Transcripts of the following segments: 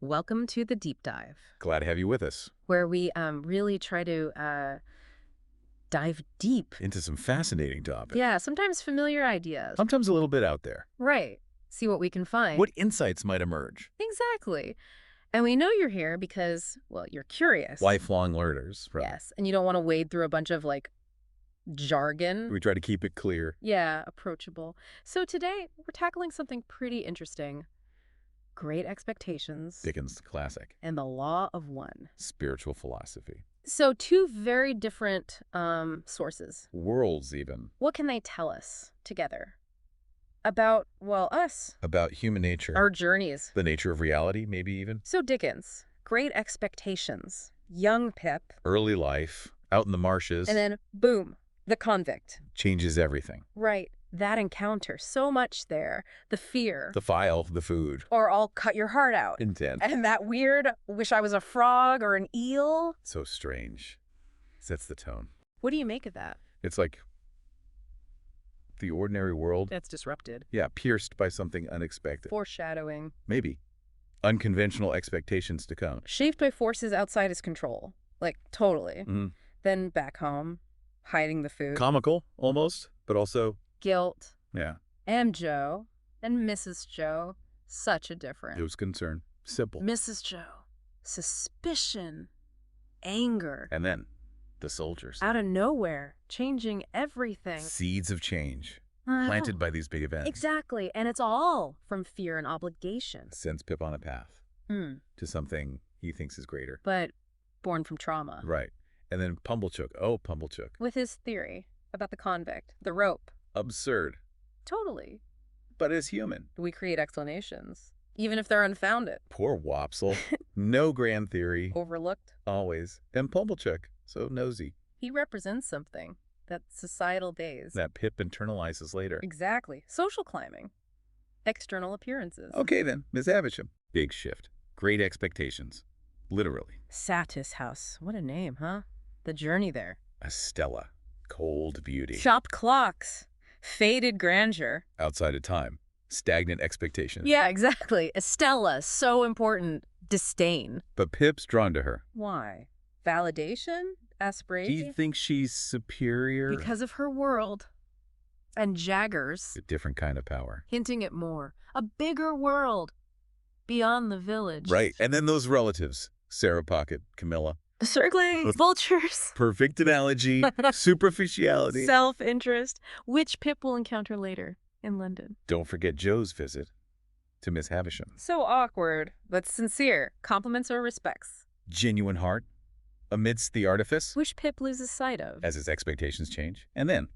Welcome to the deep dive, Glad to have you with us. where we really try to dive deep. Into some fascinating topics. Yeah, sometimes familiar ideas. Sometimes a little bit out there. Right. See what we can find. What insights might emerge? Exactly. And we know you're here because, well, you're curious. Lifelong learners. Right? Yes. And you don't want to wade through a bunch of, jargon. We try to keep it clear. Yeah, approachable. So today, we're tackling something pretty interesting. Great Expectations. Dickens classic. And the Law of One. Spiritual philosophy. So two very different sources. Worlds, even. What can they tell us together about, well, us, About human nature. our journeys? The nature of reality, maybe even. So Dickens, Great Expectations, young Pip, Early life, out in the marshes. and then boom, the convict. Changes everything. Right, that encounter, so much there, the fear, The file, the food. or I'll cut your heart out. Intent. And that weird, wish I was a frog or an eel. So strange. Sets the tone. What do you make of that? It's like the ordinary world. That's disrupted. Yeah, pierced by something unexpected. Foreshadowing. Maybe. Unconventional expectations to come. Shaped by forces outside his control. Totally. Mhm. Then back home, hiding the food. Comical, almost, but also, Guilt. yeah, And Joe. And Mrs. Joe. Such a it difference. was concern. Simple. Mrs. Joe. Suspicion. Anger. And then, the soldiers. Out of nowhere. Changing everything. Seeds of change, Uh, planted by these big events. Exactly. And it's all from fear and obligation. Sends Pip on a path Mm. to something he thinks is greater. But born from trauma. Right. And then Pumblechook. Oh, Pumblechook. With his theory about the convict. The rope. Absurd, Totally. but is human. We create explanations. Even if they're unfounded. Poor Wopsle. No grand theory. Overlooked. Always. And Pumblechook. So nosy. He represents something. That societal days. That Pip internalizes later. Exactly. Social climbing. External appearances. Okay then, Miss Havisham. Big shift. Great expectations. Literally. Satis House. What a name, huh? The journey there. Estella. Cold beauty. Chopped clocks. Faded grandeur. Outside of time. Stagnant expectations. Yeah, exactly. Estella. So important. Disdain. But Pip's drawn to her. Why? Validation? Do Aspiration? you think she's superior? Because of her world. And Jaggers. A different kind of power. Hinting at more. A bigger world. Beyond the village. Right. And then those relatives. Sarah Pocket, Camilla. The circling. Vultures. Perfect analogy. Superficiality. Self-interest, which Pip will encounter later in London. Don't forget Joe's visit to Miss Havisham. So awkward, but sincere. Compliments or respects. Genuine heart amidst the artifice Which Pip loses sight of. as his expectations change. And then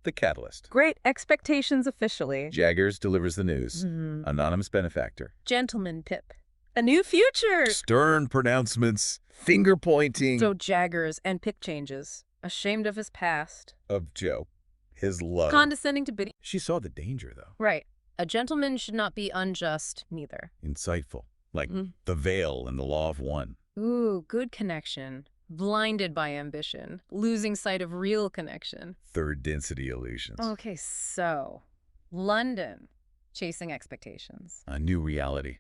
the catalyst. Great Expectations officially. Jaggers delivers the news. Mhm. Anonymous benefactor. Gentleman Pip. A new future. Stern pronouncements. Finger pointing So Jaggers and pick changes. Ashamed of his past. of Joe. His love. Condescending to Biddy. She saw the danger, though. Right. A gentleman should not be unjust, neither. Insightful. Like Mhm. the veil and the law of one. Ooh, good connection. Blinded by ambition. Losing sight of real connection. Third density illusions. Okay, so London, chasing expectations. A new reality.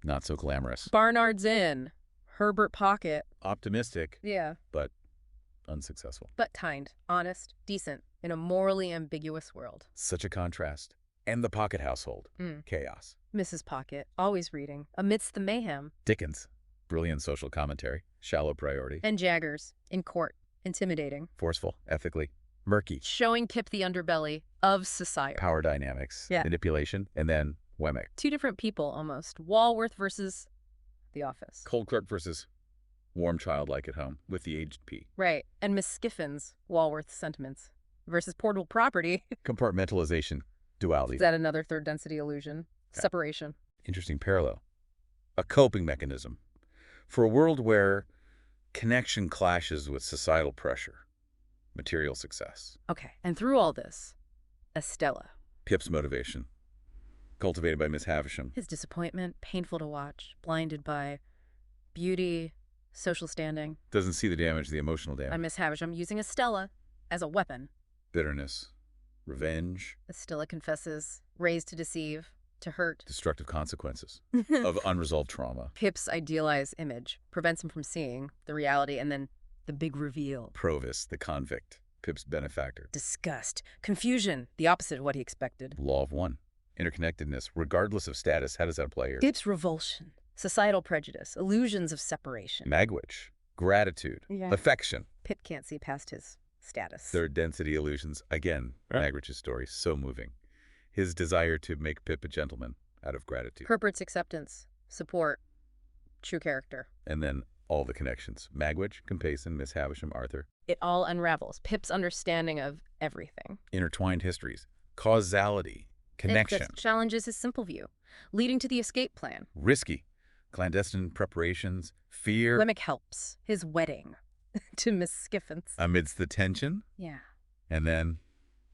Not so glamorous. Barnard's Inn, Herbert Pocket. Optimistic, Yeah, but unsuccessful. but kind, honest, decent, in a morally ambiguous world. Such a contrast. And the Pocket household. Mm. Chaos. Mrs. Pocket, always reading, amidst the mayhem. Dickens. Brilliant social commentary. Shallow priority. And Jaggers, in court, intimidating. Forceful. Ethically. Murky. Showing Pip the underbelly of society. Power dynamics. Yeah. Manipulation. And then Wemmick. Two different people, almost. Walworth versus The Office. Cold clerk versus warm childlike at home with the aged P. Right, and Miss Skiffin's Walworth sentiments versus portable property. Compartmentalization. Duality. Is that another third density illusion? Yeah. Separation. Interesting parallel. A coping mechanism for a world where connection clashes with societal pressure, material success. Okay, and through all this, Estella. Pip's motivation, cultivated by Miss Havisham. His disappointment, painful to watch, blinded by beauty, social standing. Doesn't see the damage, the emotional damage. And Miss Havisham using Estella as a weapon. Bitterness, revenge. Estella confesses, raised to deceive, to hurt. Destructive consequences of unresolved trauma. Pip's idealized image prevents him from seeing the reality, and then the big reveal. Provis, the convict, Pip's benefactor. Disgust, confusion, the opposite of what he expected. Law of one. Interconnectedness, regardless of status. How does that play here? Pip's revulsion, societal prejudice, illusions of separation. Magwitch, gratitude, affection. Pip can't see past his status. Third density illusions. Again, Magwitch's story, so moving. His desire to make Pip a gentleman out of gratitude. Herbert's acceptance, support, true character. And then all the connections. Magwitch, Compayson, Miss Havisham, Arthur. It all unravels. Pip's understanding of everything. Intertwined histories. Causality. Connection. It challenges his simple view, leading to the escape plan. Risky. Clandestine preparations. Fear. Wemmick helps. His wedding to Miss Skiffins. Amidst the tension. Yeah. And then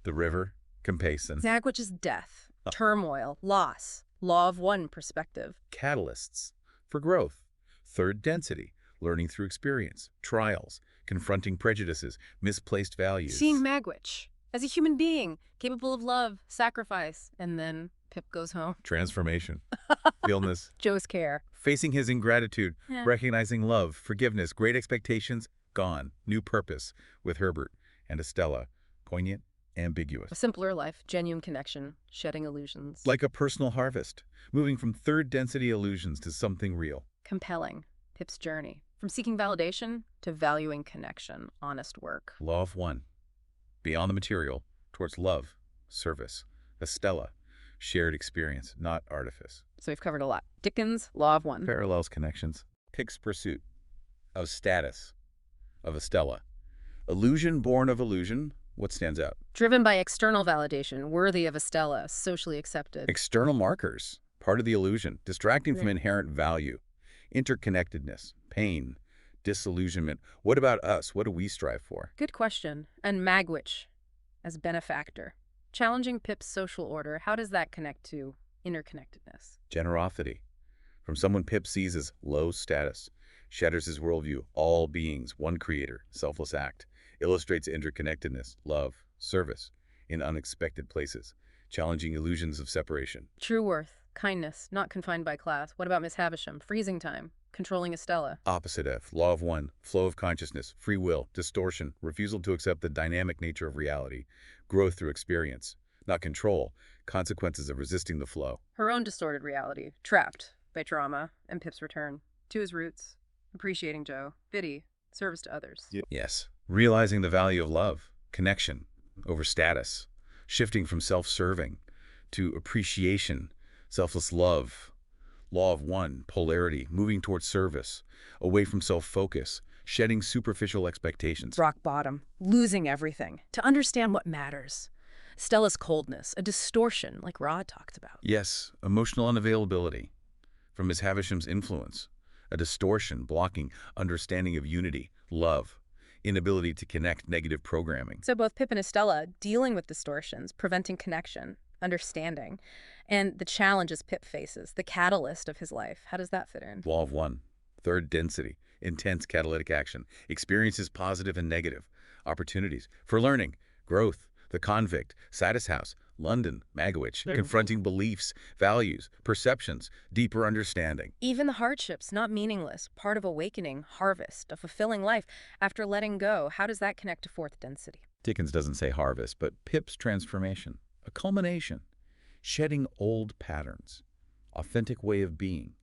the river. Compayson. Magwitch's death, turmoil, loss, law of one perspective. Catalysts for growth. Third density. Learning through experience. Trials. Confronting prejudices. Misplaced values. Seeing Magwitch as a human being, capable of love, sacrifice, and then Pip goes home. Transformation. Illness. Joe's care. Facing his ingratitude. Recognizing love. Forgiveness. Great expectations. Gone. New purpose. With Herbert and Estella. Poignant. Ambiguous. A simpler life, genuine connection, shedding illusions. Like a personal harvest. Moving from third density illusions to something real. Compelling. Pip's journey. From seeking validation to valuing connection, honest work. Law of one. Beyond the material, towards love, service. Estella. Shared experience, not artifice. So we've covered a lot. Dickens, law of one. Parallels, connections. Pip's pursuit of status, of Estella. Illusion born of illusion. What stands out? Driven by external validation, worthy of Estella, socially accepted. External markers, part of the illusion, distracting from inherent value. Interconnectedness, pain, disillusionment. What about us? What do we strive for? Good question. And Magwitch, as benefactor. Challenging Pip's social order, how does that connect to interconnectedness? Generosity, from someone Pip sees as low status, shatters his worldview, all beings, one creator, selfless act. Illustrates interconnectedness, love, service, in unexpected places, challenging illusions of separation. True worth, kindness, not confined by class. What about Miss Havisham? Freezing time, controlling Estella. Opposite F, law of one, flow of consciousness, free will, distortion, refusal to accept the dynamic nature of reality, growth through experience, not control, consequences of resisting the flow. Her own distorted reality, trapped by trauma, and Pip's return to his roots, appreciating Joe, Biddy, service to others. Yes. Realizing the value of love, connection, over status, shifting from self-serving to appreciation, selfless love, law of one, polarity, moving towards service, away from self-focus, shedding superficial expectations. Rock bottom, losing everything, to understand what matters. Stella's coldness, a distortion like Rod talked about. Yes, emotional unavailability from Miss Havisham's influence, a distortion blocking understanding of unity, love, inability to connect, negative programming. So both Pip and Estella dealing with distortions, preventing connection, understanding, and the challenges Pip faces, the catalyst of his life. How does that fit in? Law of one, third density, intense catalytic action, experiences positive and negative, opportunities for learning, growth, the convict, Satis House, London, Magwitch, confronting beliefs, values, perceptions, deeper understanding. Even the hardships, not meaningless, part of awakening, harvest, a fulfilling life after letting go. How does that connect to fourth density? Dickens doesn't say harvest, but Pip's transformation, a culmination, shedding old patterns, authentic way of being,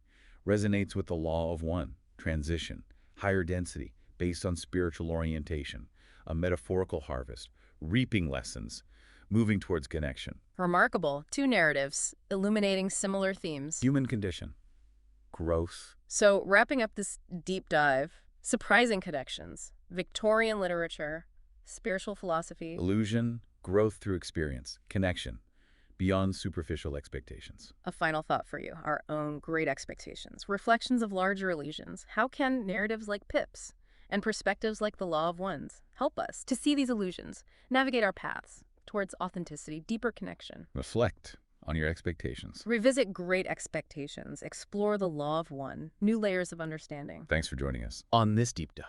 resonates with the law of one, transition, higher density, based on spiritual orientation, a metaphorical harvest, reaping lessons, moving towards connection. Remarkable. Two narratives, illuminating similar themes. Human condition, growth. So wrapping up this deep dive, surprising connections, Victorian literature, spiritual philosophy. Illusion, growth through experience, connection, beyond superficial expectations. A final thought for you, our own great expectations, reflections of larger illusions. How can narratives like Pip's and perspectives like the law of ones help us to see these illusions, navigate our paths towards authenticity, deeper connection? Reflect on your expectations. Revisit great expectations, explore the law of one, new layers of understanding. Thanks for joining us on this deep dive.